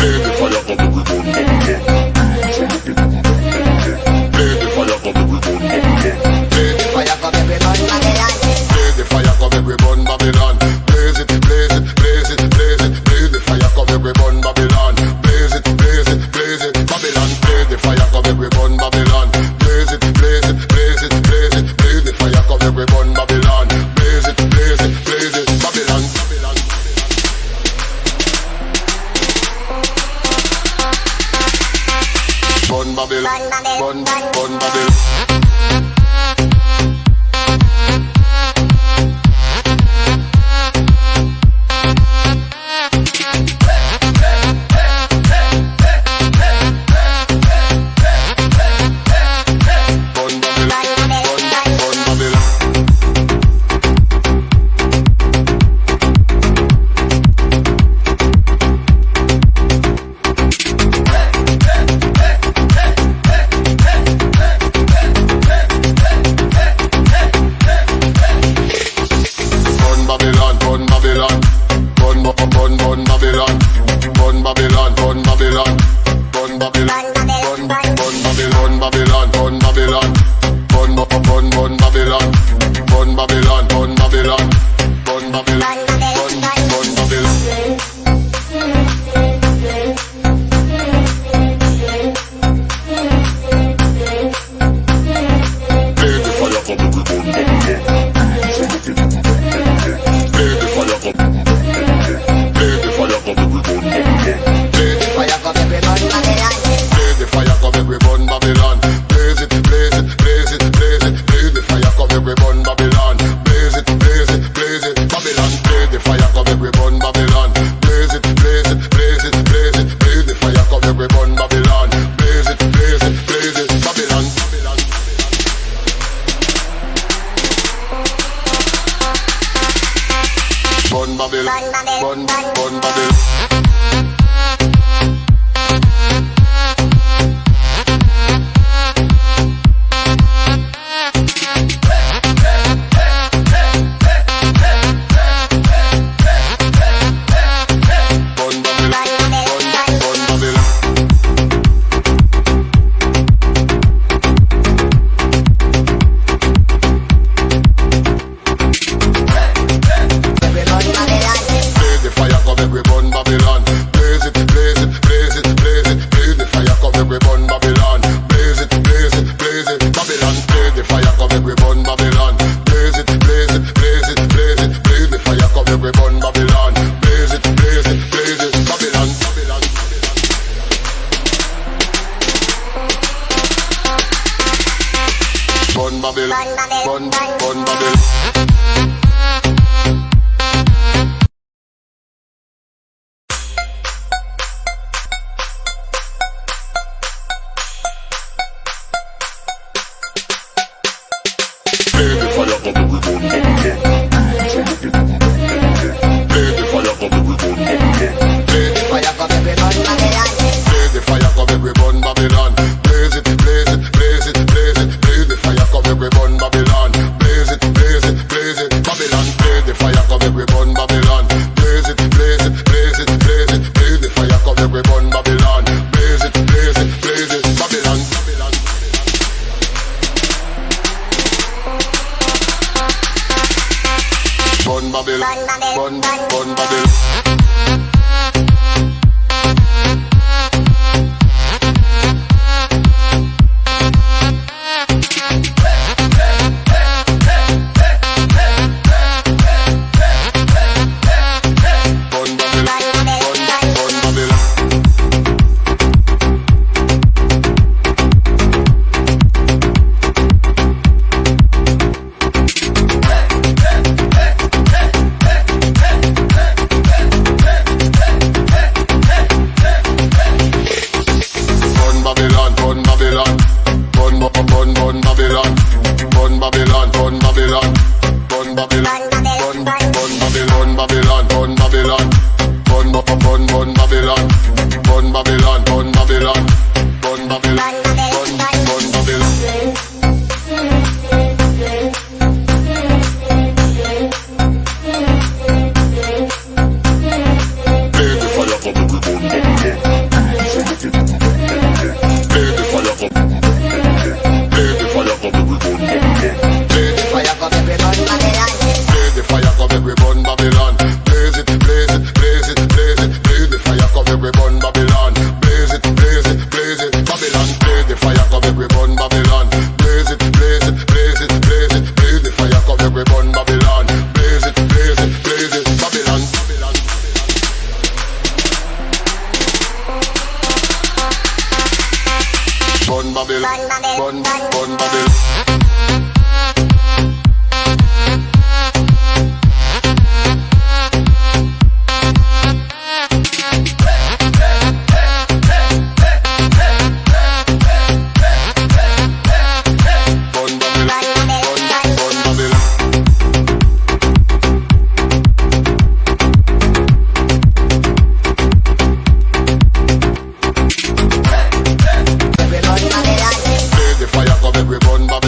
Play the fire, come everybody.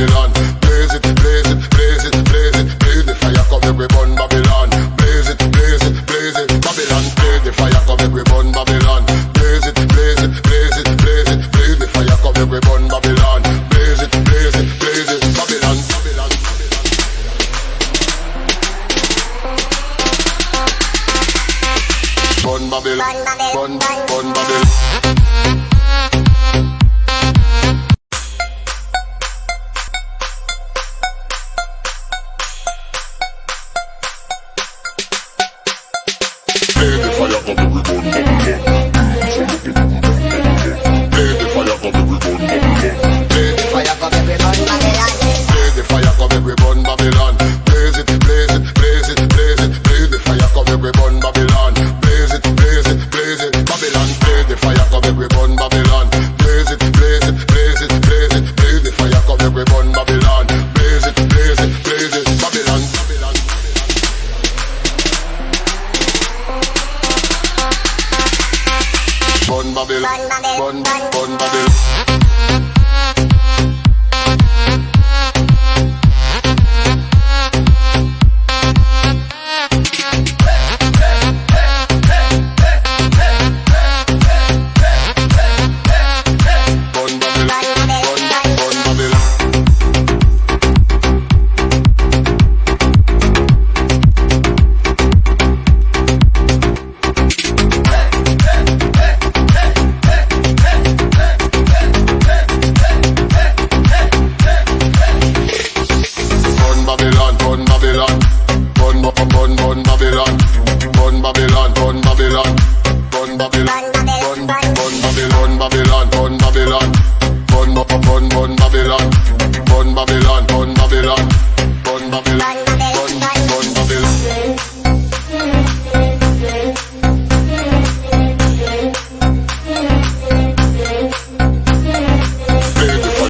Babylon. Blaze it, blaze it, blaze it, blaze it. Blaze the fire, come make we burn Babylon. Blaze it, blaze it, blaze it, Babylon. Blaze the fire, come make we burn Babylon. Blaze it, blaze it, blaze it, blaze it. Blaze the fire, come make we burn Babylon. Blaze it, blaze it, blaze it, Babylon, Babylon. Burn Babylon, burn, burn Babylon. Blaze the fire, come make we burn Babylon. Blaze the fire, come make we burn Babylon. Blaze the fire, come make we burn Babylon. Blaze the fire, come make we burn Babylon. Blaze it, blaze it, blaze it, blaze it. Blaze the fire, come make we burn Babylon. Blaze it, blaze it, blaze it, Babylon. Blaze the fire, come make we burn Babylon. Blaze it, blaze it, blaze it, blaze it. Blaze the fire, come make we burn Babylon. Blaze it, blaze it, blaze it, Babylon, Babylon. Burn Babylon, burn, burn Babylon. Babylon,